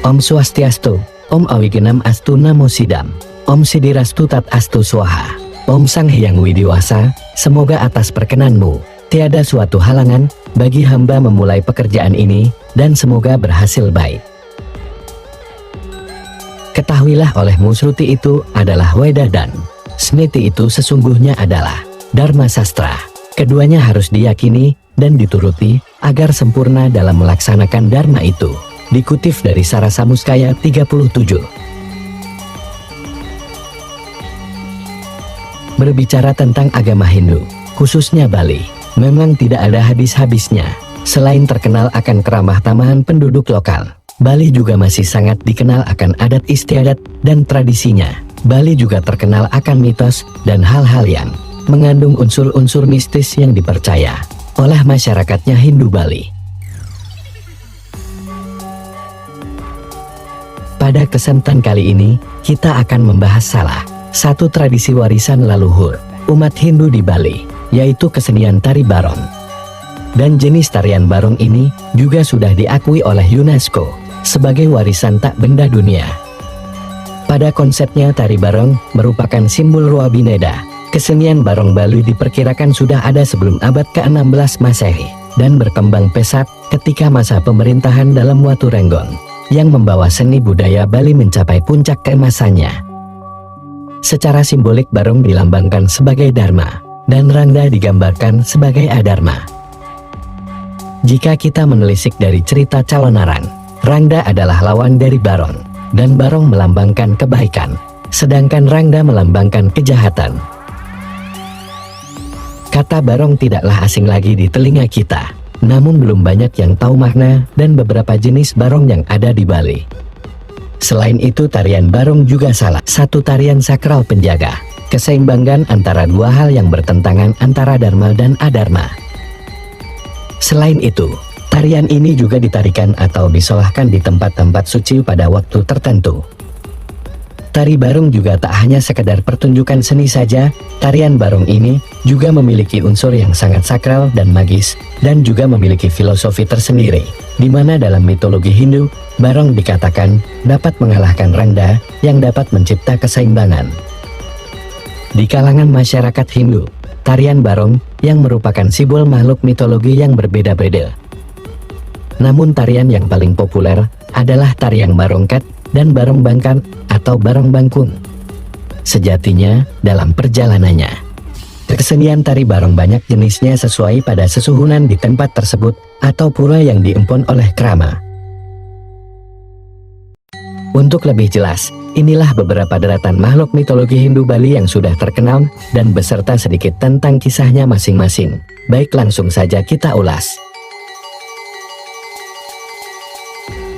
Om Swastiastu, Om Awigenam Astu Namo Sidam, Om Sidirastu Tat Astu Swaha, Om Sang Hyang Widiwasa, semoga atas perkenanmu, tiada suatu halangan bagi hamba memulai pekerjaan ini, dan semoga berhasil baik. Ketahuilah olehmu Sruti itu adalah Weda dan Smriti itu sesungguhnya adalah Dharma Sastra. Keduanya harus diyakini dan dituruti agar sempurna dalam melaksanakan Dharma itu. Dikutip dari Sarasamuskaya 37. Berbicara tentang agama Hindu, khususnya Bali, memang tidak ada habis-habisnya. Selain terkenal akan keramah tamahan penduduk lokal, Bali juga masih sangat dikenal akan adat istiadat dan tradisinya. Bali juga terkenal akan mitos dan hal-hal yang mengandung unsur-unsur mistis yang dipercaya oleh masyarakatnya Hindu Bali. Pada kesempatan kali ini, kita akan membahas salah satu tradisi warisan leluhur umat Hindu di Bali, yaitu kesenian tari barong. Dan jenis tarian barong ini juga sudah diakui oleh UNESCO sebagai warisan tak benda dunia. Pada konsepnya tari barong merupakan simbol Ruabineda. Kesenian barong Bali diperkirakan sudah ada sebelum abad ke-16 Masehi dan berkembang pesat ketika masa pemerintahan dalam Watu Renggon, yang membawa seni budaya Bali mencapai puncak keemasannya. Secara simbolik barong dilambangkan sebagai Dharma, dan Rangda digambarkan sebagai Adharma. Jika kita menelisik dari cerita Cawanaran, Rangda adalah lawan dari barong, dan barong melambangkan kebaikan, sedangkan Rangda melambangkan kejahatan. Kata barong tidaklah asing lagi di telinga kita. Namun belum banyak yang tahu makna dan beberapa jenis barong yang ada di Bali. Selain itu, tarian barong juga salah satu tarian sakral penjaga keseimbangan antara dua hal yang bertentangan antara Dharma dan Adharma. Selain itu, tarian ini juga ditarikan atau disolahkan di tempat-tempat suci pada waktu tertentu. Tari barong juga tak hanya sekedar pertunjukan seni saja, tarian barong ini juga memiliki unsur yang sangat sakral dan magis, dan juga memiliki filosofi tersendiri, di mana dalam mitologi Hindu, barong dikatakan dapat mengalahkan Rangda yang dapat mencipta keseimbangan. Di kalangan masyarakat Hindu, tarian barong yang merupakan simbol makhluk mitologi yang berbeda-beda. Namun tarian yang paling populer adalah tarian barongkat dan barong bangkan atau barong bangkung. Sejatinya, dalam perjalanannya, kesenian tari barong banyak jenisnya sesuai pada sesuhunan di tempat tersebut atau pula yang diempon oleh krama. Untuk lebih jelas, inilah beberapa deretan makhluk mitologi Hindu Bali yang sudah terkenal dan beserta sedikit tentang kisahnya masing-masing. Baik, langsung saja kita ulas.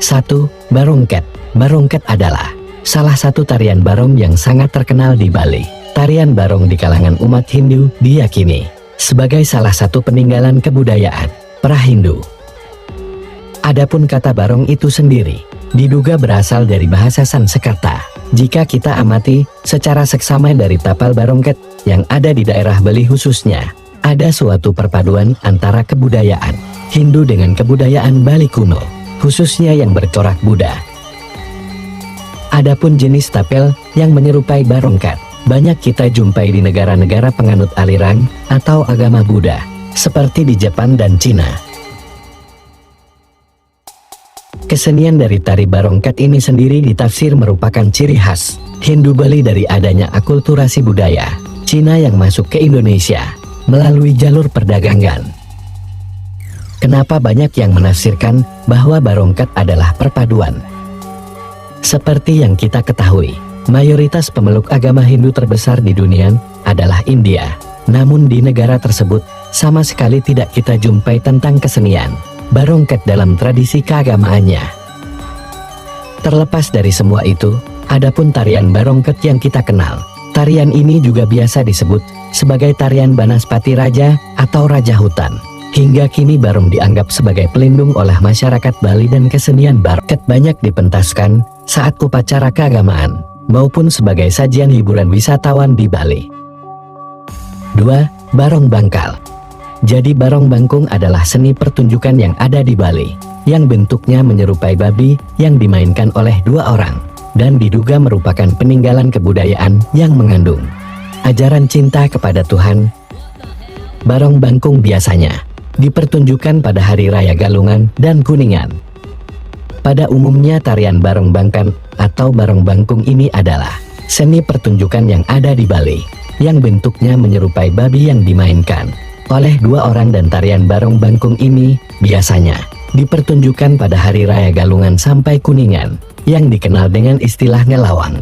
1. Barongket. Barongket adalah salah satu tarian barong yang sangat terkenal di Bali. Tarian barong di kalangan umat Hindu diyakini sebagai salah satu peninggalan kebudayaan pra-Hindu. Adapun kata barong itu sendiri diduga berasal dari bahasa Sanskerta. Jika kita amati secara seksama dari tapal barongket yang ada di daerah Bali khususnya, ada suatu perpaduan antara kebudayaan Hindu dengan kebudayaan Bali kuno, khususnya yang bercorak Buddha. Adapun jenis tapel yang menyerupai barongket banyak kita jumpai di negara-negara penganut aliran atau agama Buddha, seperti di Jepang dan Cina. Kesenian dari tari barongket ini sendiri ditafsir merupakan ciri khas Hindu Bali dari adanya akulturasi budaya Cina yang masuk ke Indonesia melalui jalur perdagangan. Kenapa banyak yang menafsirkan bahwa barongket adalah perpaduan? Seperti yang kita ketahui, mayoritas pemeluk agama Hindu terbesar di dunia adalah India. Namun di negara tersebut, sama sekali tidak kita jumpai tentang kesenian barongket dalam tradisi keagamaannya. Terlepas dari semua itu, Adapun tarian Barongket yang kita kenal, tarian ini juga biasa disebut sebagai tarian Banaspati Raja atau Raja Hutan. Hingga kini barong dianggap sebagai pelindung oleh masyarakat Bali dan kesenian Barongket banyak dipentaskan saat upacara keagamaan maupun sebagai sajian hiburan wisatawan di Bali. 2. Barong Bangkal. Jadi barong bangkung adalah seni pertunjukan yang ada di Bali, yang bentuknya menyerupai babi yang dimainkan oleh dua orang, dan diduga merupakan peninggalan kebudayaan yang mengandung ajaran cinta kepada Tuhan. Barong bangkung biasanya dipertunjukkan pada Hari Raya Galungan dan Kuningan. Pada umumnya tarian barong bangkan atau barong bangkung ini adalah seni pertunjukan yang ada di Bali, yang bentuknya menyerupai babi yang dimainkan oleh dua orang, dan tarian barong bangkung ini biasanya dipertunjukkan pada Hari Raya Galungan sampai Kuningan, yang dikenal dengan istilah nelawang.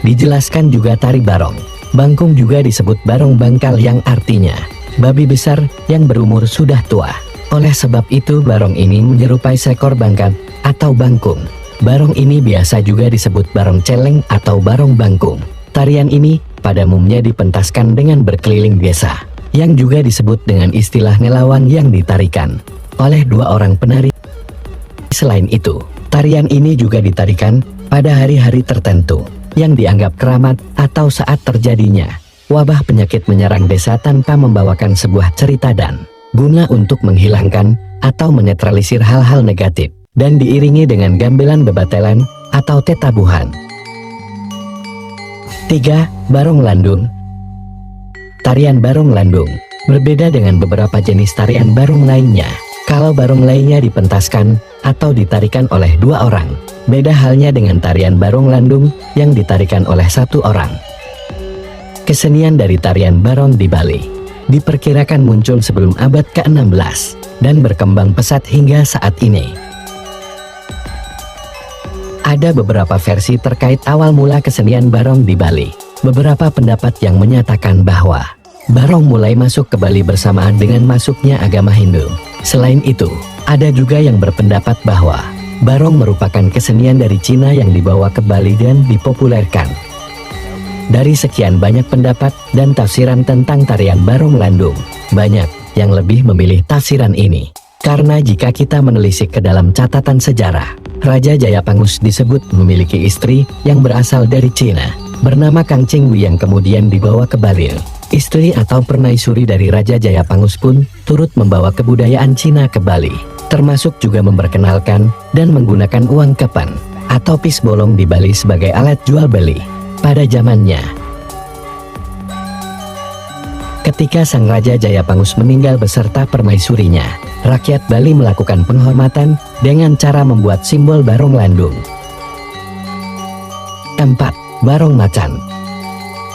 Dijelaskan juga tari barong bangkung juga disebut barong bangkal yang artinya babi besar yang berumur sudah tua. Oleh sebab itu barong ini menyerupai seekor bangkat atau bangkung. Barong ini biasa juga disebut barong celeng atau barong bangkung. Tarian ini pada umumnya dipentaskan dengan berkeliling desa, yang juga disebut dengan istilah nelawang yang ditarikan oleh dua orang penari. Selain itu, tarian ini juga ditarikan pada hari-hari tertentu yang dianggap keramat atau saat terjadinya wabah penyakit menyerang desa tanpa membawakan sebuah cerita, dan guna untuk menghilangkan atau menetralisir hal-hal negatif, dan diiringi dengan gambelan bebatelan atau tetabuhan. 3. Barong Landung. Tarian barong landung berbeda dengan beberapa jenis tarian barong lainnya. Kalau barong lainnya dipentaskan atau ditarikan oleh dua orang, beda halnya dengan tarian barong landung yang ditarikan oleh satu orang. Kesenian dari tarian barong di Bali diperkirakan muncul sebelum abad ke-16 dan berkembang pesat hingga saat ini. Ada beberapa versi terkait awal mula kesenian barong di Bali. Beberapa pendapat yang menyatakan bahwa barong mulai masuk ke Bali bersamaan dengan masuknya agama Hindu. Selain itu, ada juga yang berpendapat bahwa barong merupakan kesenian dari Cina yang dibawa ke Bali dan dipopulerkan. Dari sekian banyak pendapat dan tafsiran tentang tarian barong landung, banyak yang lebih memilih tafsiran ini. Karena jika kita menelisik ke dalam catatan sejarah, Raja Jayapangus disebut memiliki istri yang berasal dari Cina, bernama Kang Chingwi yang kemudian dibawa ke Bali. Istri atau permaisuri dari Raja Jayapangus pun turut membawa kebudayaan Cina ke Bali, termasuk juga memperkenalkan dan menggunakan uang kepan atau pis bolong di Bali sebagai alat jual beli pada zamannya. Ketika Sang Raja Jayapangus meninggal beserta permaisurinya, rakyat Bali melakukan penghormatan dengan cara membuat simbol barong landung. 4. Barong Macan.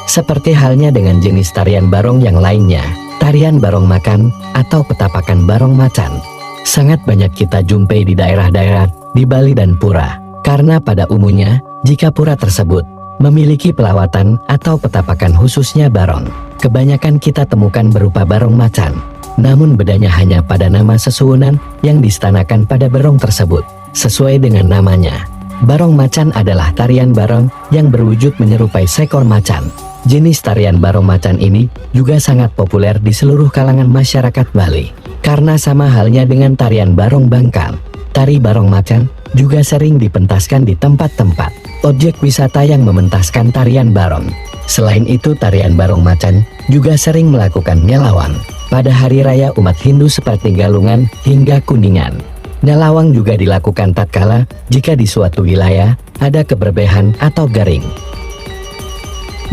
Seperti halnya dengan jenis tarian barong yang lainnya, tarian barong makan atau petapakan barong macan sangat banyak kita jumpai di daerah-daerah di Bali dan pura. Karena pada umumnya, jika pura tersebut memiliki pelawatan atau petapakan khususnya barong, kebanyakan kita temukan berupa barong macan. Namun bedanya hanya pada nama sesuwunan yang distanakan pada barong tersebut. Sesuai dengan namanya, barong macan adalah tarian barong yang berwujud menyerupai seekor macan. Jenis tarian barong macan ini juga sangat populer di seluruh kalangan masyarakat Bali. Karena sama halnya dengan tarian barong bangkal, tari barong macan juga sering dipentaskan di tempat-tempat objek wisata yang mementaskan tarian barong. Selain itu, tarian barong macan juga sering melakukan nyelawang pada hari raya umat Hindu seperti Galungan hingga Kuningan. Nyelawang juga dilakukan tatkala jika di suatu wilayah ada keberbehan atau garing.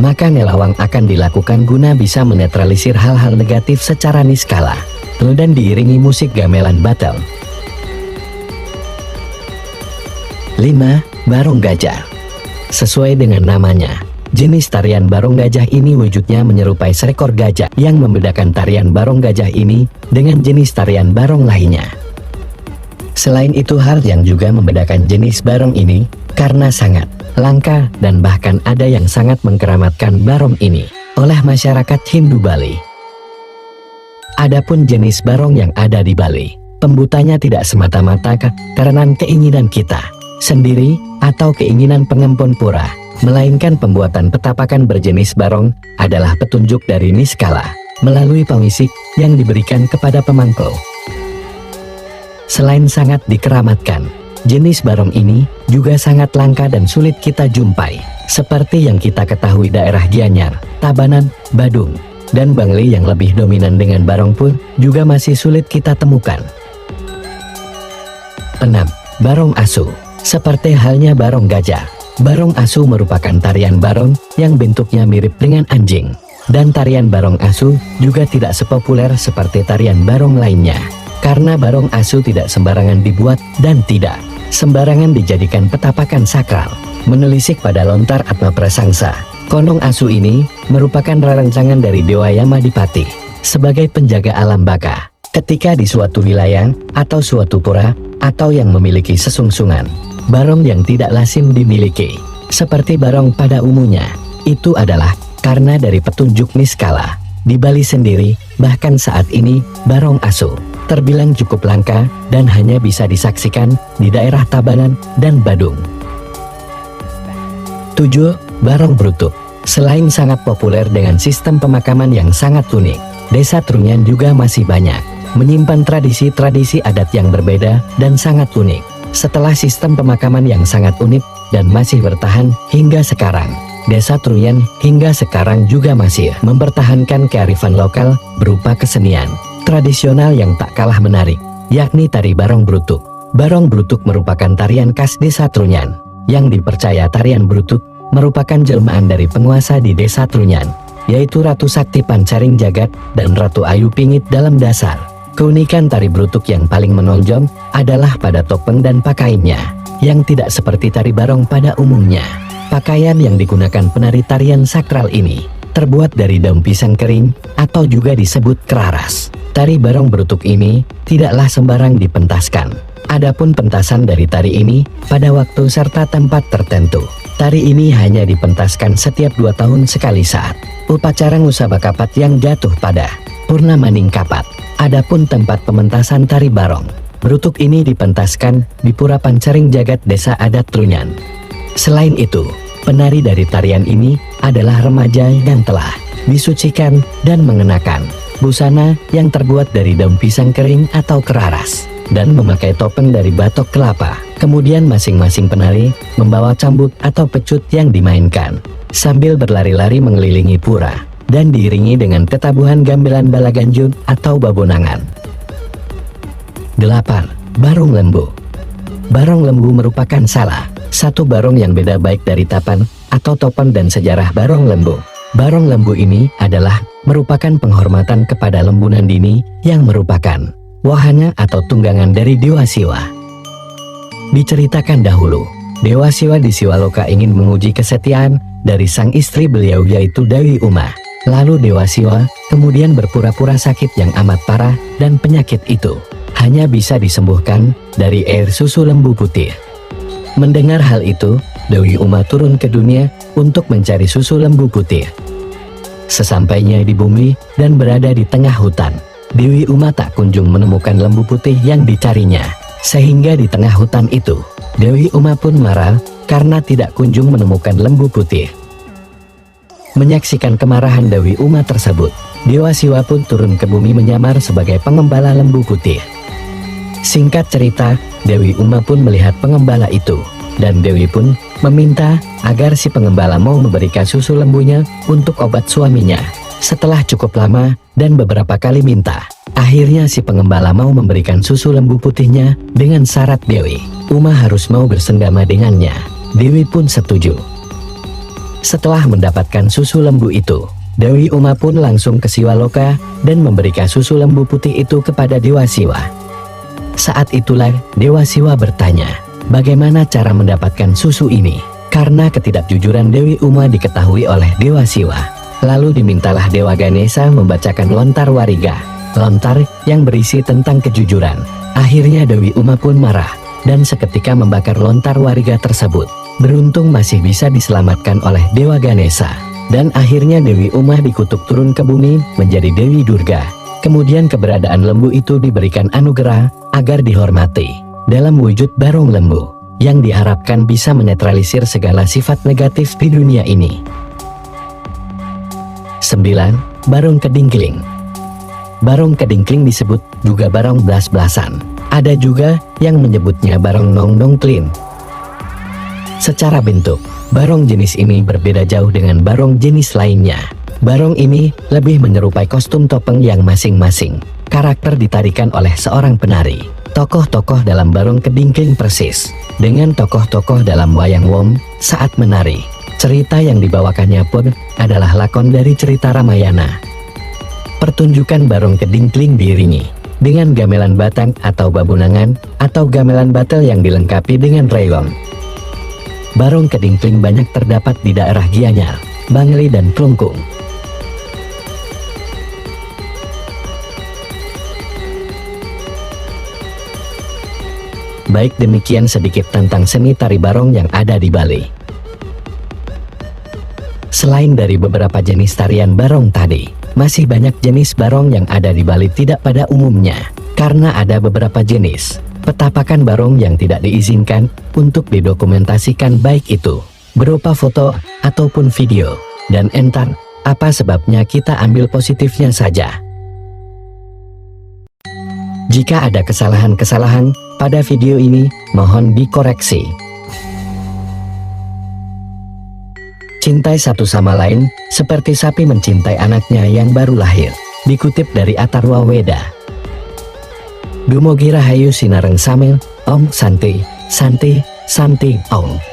Maka nyelawang akan dilakukan guna bisa menetralisir hal-hal negatif secara niskala, dan diiringi musik gamelan batel. 5. Barong Gajah. Sesuai dengan namanya, jenis tarian barong gajah ini wujudnya menyerupai seekor gajah. Yang membedakan tarian barong gajah ini dengan jenis tarian barong lainnya, selain itu hal yang juga membedakan jenis barong ini karena sangat langka dan bahkan ada yang sangat mengkeramatkan barong ini oleh masyarakat Hindu Bali. Adapun jenis barong yang ada di Bali, pembutanya tidak semata-mata karena keinginan kita, sendiri atau keinginan pengampun pura, melainkan pembuatan petapakan berjenis barong adalah petunjuk dari Niskala melalui pawisik yang diberikan kepada pemangku. Selain sangat dikeramatkan, jenis barong ini juga sangat langka dan sulit kita jumpai, seperti yang kita ketahui daerah Gianyar, Tabanan, Badung, dan Bangli yang lebih dominan dengan barong pun juga masih sulit kita temukan. 6. Barong asu. Seperti halnya barong gajah, barong asu merupakan tarian barong yang bentuknya mirip dengan anjing. Dan tarian barong asu juga tidak sepopuler seperti tarian barong lainnya, karena barong asu tidak sembarangan dibuat dan tidak sembarangan dijadikan petapakan sakral. Menelisik pada lontar Atma Prasangsa, konong asu ini merupakan rarancangan dari Dewa Yamadipati sebagai penjaga alam baka ketika di suatu wilayah atau suatu pura atau yang memiliki sesungsungan barong yang tidak lazim dimiliki seperti barong pada umumnya. Itu adalah karena dari petunjuk Niskala di Bali sendiri, bahkan saat ini barong asu terbilang cukup langka dan hanya bisa disaksikan di daerah Tabanan dan Badung. 7. Barong Brutuk. Selain sangat populer dengan sistem pemakaman yang sangat unik, Desa Trunyan juga masih banyak menyimpan tradisi-tradisi adat yang berbeda dan sangat unik. Setelah sistem pemakaman yang sangat unik dan masih bertahan hingga sekarang, Desa Trunyan hingga sekarang juga masih mempertahankan kearifan lokal berupa kesenian tradisional yang tak kalah menarik, yakni tari Barong Brutuk. Barong Brutuk merupakan tarian khas Desa Trunyan, yang dipercaya tarian Brutuk merupakan jelmaan dari penguasa di Desa Trunyan, yaitu Ratu Sakti Pancaring Jagat dan Ratu Ayu Pingit dalam dasar. Keunikan tari Brutuk yang paling menonjol adalah pada topeng dan pakaiannya, yang tidak seperti tari barong pada umumnya. Pakaian yang digunakan penari tarian sakral ini terbuat dari daun pisang kering atau juga disebut keraras. Tari Barong Brutuk ini tidaklah sembarang dipentaskan. Adapun pentasan dari tari ini pada waktu serta tempat tertentu. Tari ini hanya dipentaskan setiap 2 tahun sekali saat upacara Ngusaba Kapat yang jatuh pada Purnama Ningkapat. Adapun tempat pementasan tari Barong Brutuk ini dipentaskan di Pura Pancaring Jagat Desa Adat Trunyan. Selain itu, penari dari tarian ini adalah remaja yang telah disucikan dan mengenakan busana yang terbuat dari daun pisang kering atau keraras dan memakai topeng dari batok kelapa. Kemudian masing-masing penari membawa cambuk atau pecut yang dimainkan sambil berlari-lari mengelilingi pura dan diiringi dengan tetabuhan gamelan balaganjut atau babonangan. 8. Barong Lembu. Barong Lembu merupakan salah satu barong yang beda baik dari tapan atau topan dan sejarah Barong Lembu. Barong Lembu ini adalah merupakan penghormatan kepada lembu Nandini yang merupakan wahana atau tunggangan dari Dewa Siwa. Diceritakan dahulu, Dewa Siwa di Siwaloka ingin menguji kesetiaan dari sang istri beliau yaitu Dewi Uma. Lalu Dewa Siwa kemudian berpura-pura sakit yang amat parah dan penyakit itu hanya bisa disembuhkan dari air susu lembu putih. Mendengar hal itu, Dewi Uma turun ke dunia untuk mencari susu lembu putih. Sesampainya di bumi dan berada di tengah hutan, Dewi Uma tak kunjung menemukan lembu putih yang dicarinya. Sehingga di tengah hutan itu, Dewi Uma pun marah karena tidak kunjung menemukan lembu putih. Menyaksikan kemarahan Dewi Uma tersebut, Dewa Siwa pun turun ke bumi menyamar sebagai pengembala lembu putih. Singkat cerita, Dewi Uma pun melihat pengembala itu, dan Dewi pun meminta agar si pengembala mau memberikan susu lembunya untuk obat suaminya. Setelah cukup lama dan beberapa kali minta, akhirnya si pengembala mau memberikan susu lembu putihnya dengan syarat Dewi Uma harus mau bersenggama dengannya. Dewi pun setuju. Setelah mendapatkan susu lembu itu, Dewi Uma pun langsung ke Siwaloka dan memberikan susu lembu putih itu kepada Dewa Siwa. Saat itulah Dewa Siwa bertanya, bagaimana cara mendapatkan susu ini? Karena ketidakjujuran Dewi Uma diketahui oleh Dewa Siwa. Lalu dimintalah Dewa Ganesha membacakan lontar wariga, lontar yang berisi tentang kejujuran. Akhirnya Dewi Uma pun marah dan seketika membakar lontar wariga tersebut. Beruntung masih bisa diselamatkan oleh Dewa Ganesha. Dan akhirnya Dewi Uma dikutuk turun ke bumi menjadi Dewi Durga. Kemudian keberadaan lembu itu diberikan anugerah agar dihormati dalam wujud barong lembu, yang diharapkan bisa menetralisir segala sifat negatif di dunia ini. 9. Barong Kedingkling. Barong Kedingkling disebut juga barong blas-blasan. Ada juga yang menyebutnya barong nong-nongklin. Secara bentuk, barong jenis ini berbeda jauh dengan barong jenis lainnya. Barong ini lebih menyerupai kostum topeng yang masing-masing karakter ditarikan oleh seorang penari. Tokoh-tokoh dalam barong kedingkling persis dengan tokoh-tokoh dalam wayang wong saat menari. Cerita yang dibawakannya pun adalah lakon dari cerita Ramayana. Pertunjukan barong kedingkling diiringi dengan gamelan batang atau babunangan atau gamelan batel yang dilengkapi dengan rayong. Barong kedingkling banyak terdapat di daerah Gianyar, Bangli dan Klungkung. Baik, demikian sedikit tentang seni tari barong yang ada di Bali. Selain dari beberapa jenis tarian barong tadi, masih banyak jenis barong yang ada di Bali tidak pada umumnya, karena ada beberapa jenis petapakan barong yang tidak diizinkan untuk didokumentasikan, baik itu berupa foto ataupun video. Dan entar, apa sebabnya, kita ambil positifnya saja. Jika ada kesalahan-kesalahan pada video ini, mohon dikoreksi. Cintai satu sama lain, seperti sapi mencintai anaknya yang baru lahir. Dikutip dari Atharwa Weda. Dumugi Rahayu Sinareng Samil, Om Santi, Santi, Santi, Om.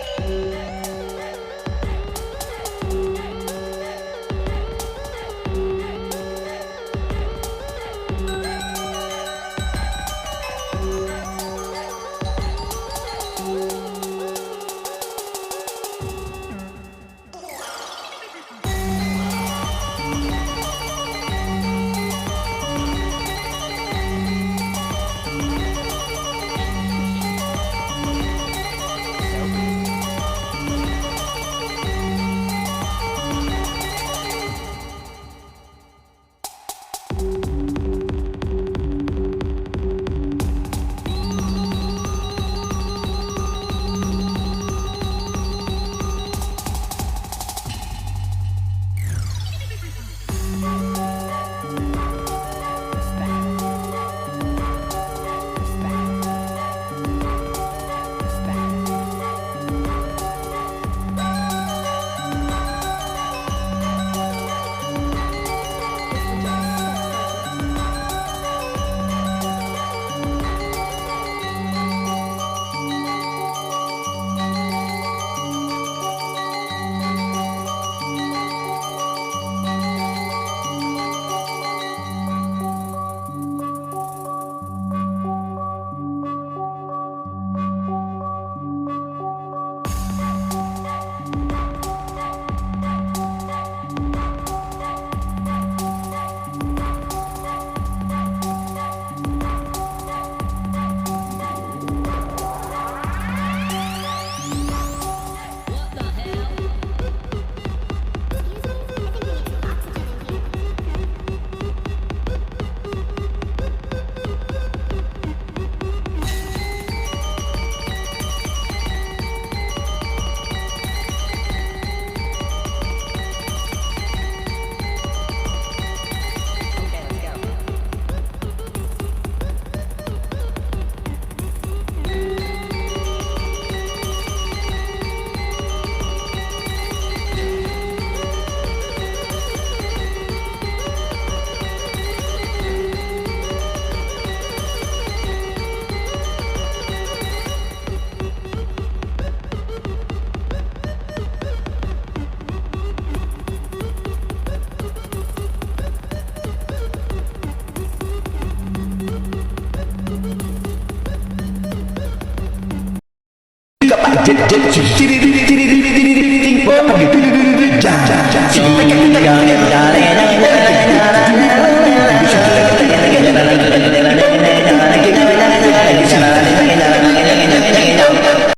Jadi